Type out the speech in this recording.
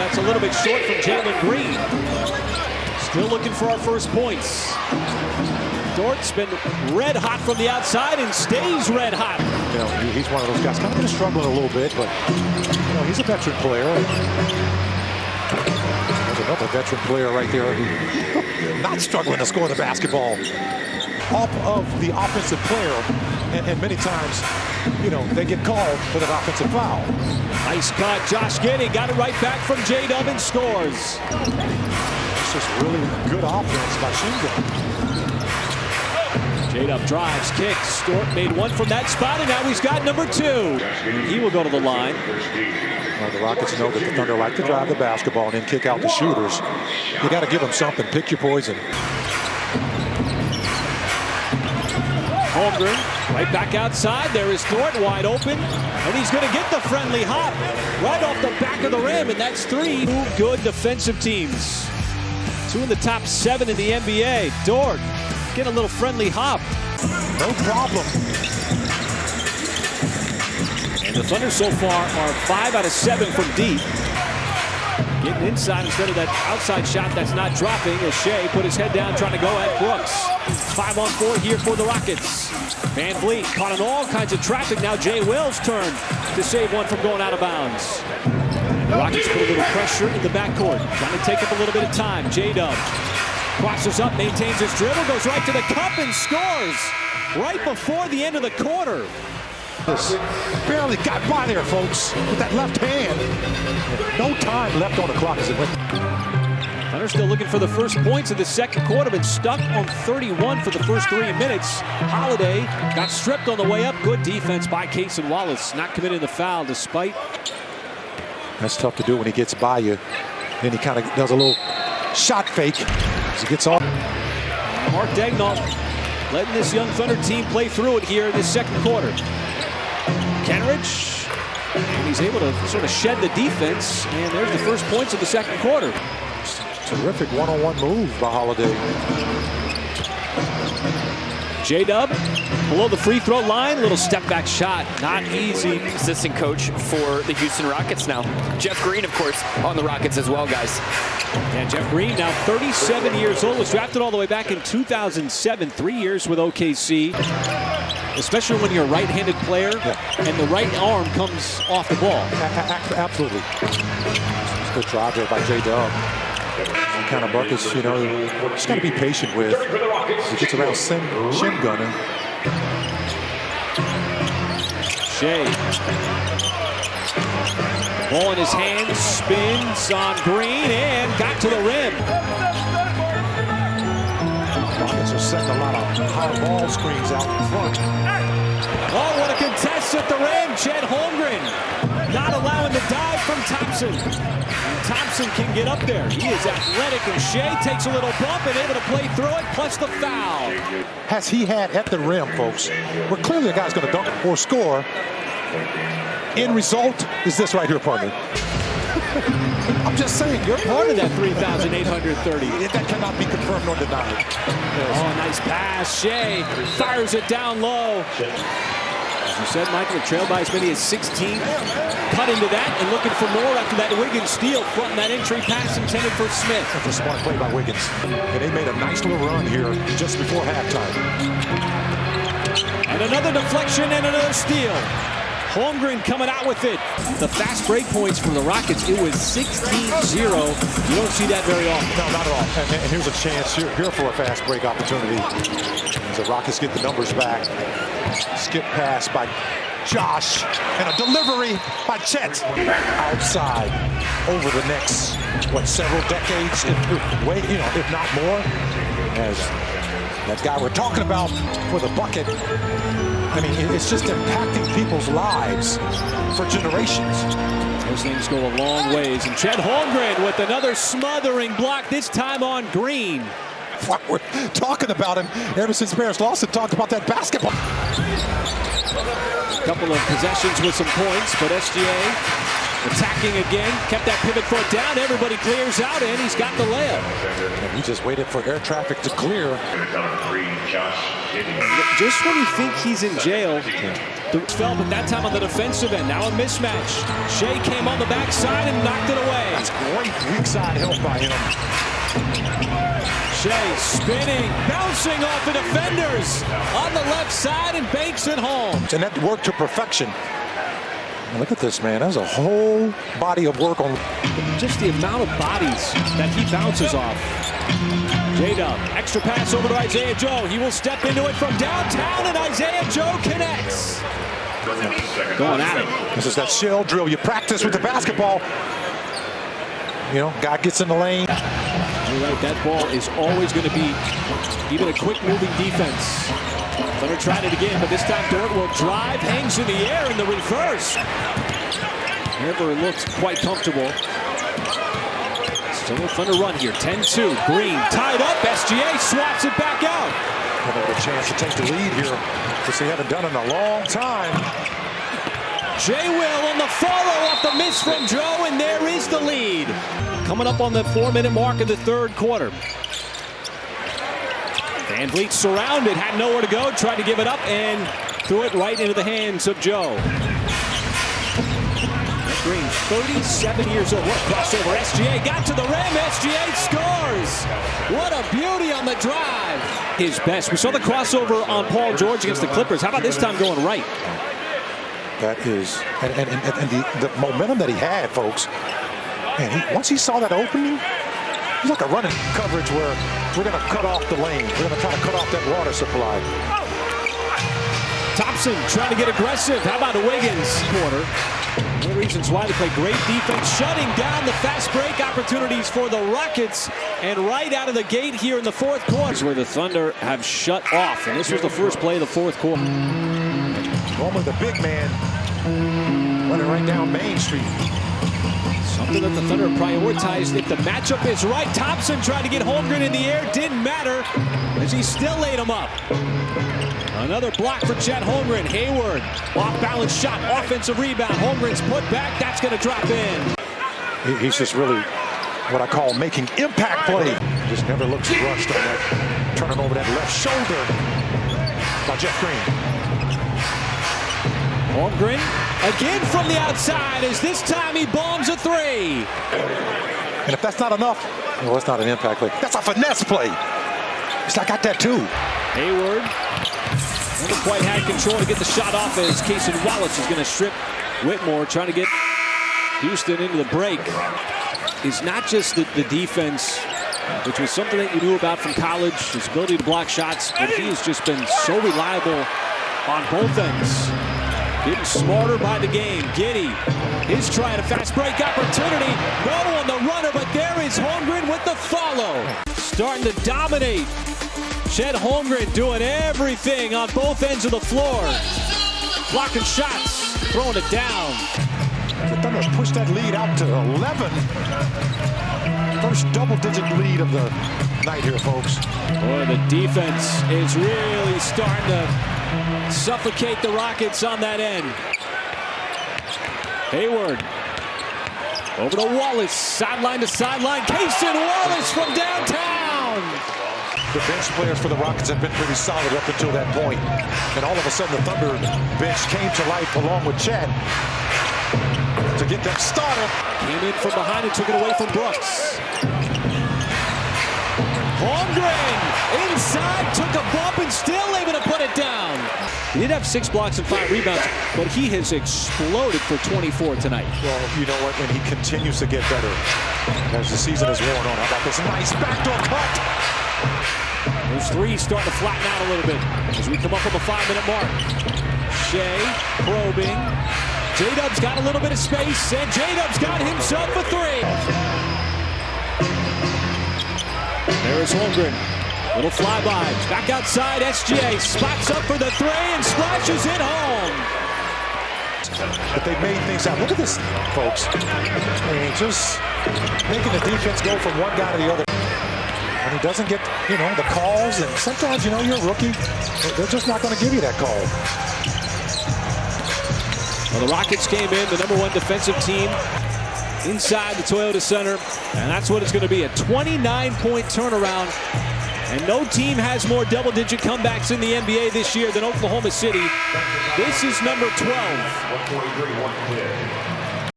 That's a little bit short from Jalen Green. Still looking for our first points. Dort's been red hot from the outside and stays red hot. You know, he's one of those guys kind of struggling a little bit, but you know, he's a veteran player. There's another veteran player right there who not struggling to score the basketball off of the offensive player, and many times, you know, they get called for that offensive foul. Nice cut. Josh Giddey got it right back from J-Dub and scores. It's just really good offense by Shingo. J-Dub drives, kicks. Dort made one from that spot, and now he's got number two. He will go to the line. Well, the Rockets know that the Thunder like to drive the basketball and then kick out the shooters. You got to give them something. Pick your poison. Holmgren right back outside. There is Dort wide open, and he's going to get the friendly hop right off the back of the rim, and that's three. Two good defensive teams. Two in the top 7 in the NBA. Dort get a little friendly hop. No problem. And the Thunder so far are 5 out of 7 from deep. Getting inside instead of that outside shot that's not dropping. As Shea put his head down trying to go at Brooks. 5-on-4 here for the Rockets. Van Vliet caught in all kinds of traffic. Now Jay Will's turn to save one from going out of bounds. The Rockets put a little pressure in the backcourt. Trying to take up a little bit of time. J-Dub crosses up, maintains his dribble, goes right to the cup and scores right before the end of the quarter. Barely got by there, folks, with that left hand. No time left on the clock as it went. Thunder still looking for the first points of the second quarter, been stuck on 31 for the first 3 minutes. Holiday got stripped on the way up. Good defense by Cason Wallace, not committing the foul despite. That's tough to do when he gets by you. Then he kind of does a little shot fake as he gets off. Mark Daigneault letting this young Thunder team play through it here in the second quarter. Kenrich, and he's able to sort of shed the defense, and there's the first points of the second quarter. Terrific one-on-one move by Holiday. J-Dub below the free throw line, little step back shot, not easy. Assistant coach for the Houston Rockets now. Jeff Green, of course, on the Rockets as well, guys. Yeah, Jeff Green, now 37 years old, was drafted all the way back in 2007, 3 years with OKC. Especially when you're a right-handed player and the right arm comes off the ball. Absolutely. Good drive there by J-Dub. Some kind of buckets, you know, just got to be patient with. He gets around shin gunning. Shea. Ball in his hands, spins on Green, and got to the rim. Rockets are setting a lot of high ball screens out in front. Oh, what a contest at the rim. Chet Holmgren not allowing the dive from Thompson. And Thompson can get up there. He is athletic, and Shea takes a little bump and able to play through it, plus the foul. Has he had at the rim, folks, where clearly a guy's going to dunk or score. End result is this right here, partner. I'm just saying, you're part of that 3,830. That cannot be confirmed or denied. Oh, nice pass. Shea fires it down low. As you said, Michael, trailed by as many as 16. Cut into that and looking for more after that Wiggins steal, fronting that entry pass intended for Smith. That's a smart play by Wiggins. And they made a nice little run here just before halftime. And another deflection and another steal. Holmgren coming out with it. The fast break points from the Rockets, it was 16-0. You don't see that very often. No, not at all. And here's a chance here for a fast break opportunity. As the Rockets get the numbers back. Skip pass by Josh. And a delivery by Chet. Outside over the next, several decades, if not more. As that guy we're talking about for the bucket. I mean, it's just impacting people's lives for generations. Those things go a long ways. And Chet Holmgren with another smothering block, this time on Green. We're talking about him ever since Paris Lawson talked about that basketball. A couple of possessions with some points, but SGA attacking again, kept that pivot foot down. Everybody clears out, and he's got the layup. And he just waited for air traffic to clear. Just when you think he's in jail, fell, but that time on the defensive end. Now a mismatch. Shea came on the backside and knocked it away. That's weak side help by him. Shea spinning, bouncing off the defenders on the left side and banks it home. And that worked to perfection. Look at this, man. There's a whole body of work on. Just the amount of bodies that he bounces off. J-Dub, extra pass over to Isaiah Joe. He will step into it from downtown, and Isaiah Joe connects. Going at it. This is that shell drill you practice with the basketball. You know, guy gets in the lane. You're right, that ball is always going to be even a quick moving defense. Thunder tried it again, but this time Dort will drive, hangs in the air in the reverse. Never looks quite comfortable. Still a Thunder run here, 10-2. Green tied up, SGA swaps it back out. Having a chance to take the lead here, which they haven't done in a long time. Jay Will on the follow off the miss from Joe, and there is the lead. Coming up on the 4-minute mark of the third quarter. Van Vliet surrounded, had nowhere to go, tried to give it up, and threw it right into the hands of Joe. Green, 37 years old. What a crossover. SGA got to the rim. SGA scores. What a beauty on the drive. His best. We saw the crossover on Paul George against the Clippers. How about this time going right? That is, and the momentum that he had, folks. Man, once he saw that opening, he's like a running coverage where we're going to cut off the lane. We're going to try to cut off that water supply. Thompson trying to get aggressive. How about Wiggins? Quarter. One of the reasons why they play great defense, shutting down the fast break opportunities for the Rockets. And right out of the gate here in the fourth quarter, where the Thunder have shut off. And this was the first play of the fourth quarter. Normally the big man running right down Main Street. Something that the Thunder prioritized if the matchup is right. Thompson tried to get Holmgren in the air. Didn't matter as he still laid him up. Another block for Chet Holmgren. Hayward, off-balance shot, offensive rebound. Holmgren's put back. That's going to drop in. He's just really what I call making impact play. Just never looks rushed on that. Turning over that left shoulder by Jeff Green. Holmgren again from the outside as this time he bombs a three. And if that's not enough, well, that's not an impact play. That's a finesse play. He's like, I got that too. Hayward never quite had control to get the shot off as Casey Wallace is going to strip Whitmore, trying to get Houston into the break. Is not just the defense, which was something that you knew about from college, his ability to block shots, but he has just been so reliable on both ends. Getting smarter by the game. Giddey, his try at a fast break opportunity. No on the runner, but there is Holmgren with the follow. Starting to dominate. Chet Holmgren doing everything on both ends of the floor. Blocking shots, throwing it down. The Thunder pushed that lead out to 11. First double-digit lead of the night here, folks. Boy, the defense is really starting to suffocate the Rockets on that end. Hayward over to Wallace, sideline to sideline. Casey Wallace from downtown. The bench players for the Rockets have been pretty solid up until that point. And all of a sudden the Thunder bench came to life along with Chet to get them started. Came in from behind and took it away from Brooks. Holmgren inside, took a bump and still able to put it down. He did have 6 blocks and 5 rebounds, but he has exploded for 24 tonight. Well, you know what, and he continues to get better as the season is worn on. How about this nice backdoor cut? Those threes starting to flatten out a little bit as we come up on the 5-minute mark. Shea probing. J-Dub's got a little bit of space, and J-Dub's got himself a 3. There's Holmgren. Little flyby. Back outside, SGA spots up for the 3 and splashes it home. But they made things out. Look at this, folks. I mean, just making the defense go from one guy to the other. And he doesn't get, the calls. And sometimes, you're a rookie. They're just not going to give you that call. Well, the Rockets came in, the #1 defensive team inside the Toyota Center. And that's what it's going to be, a 29-point turnaround. And no team has more double-digit comebacks in the NBA this year than Oklahoma City. This is number 12.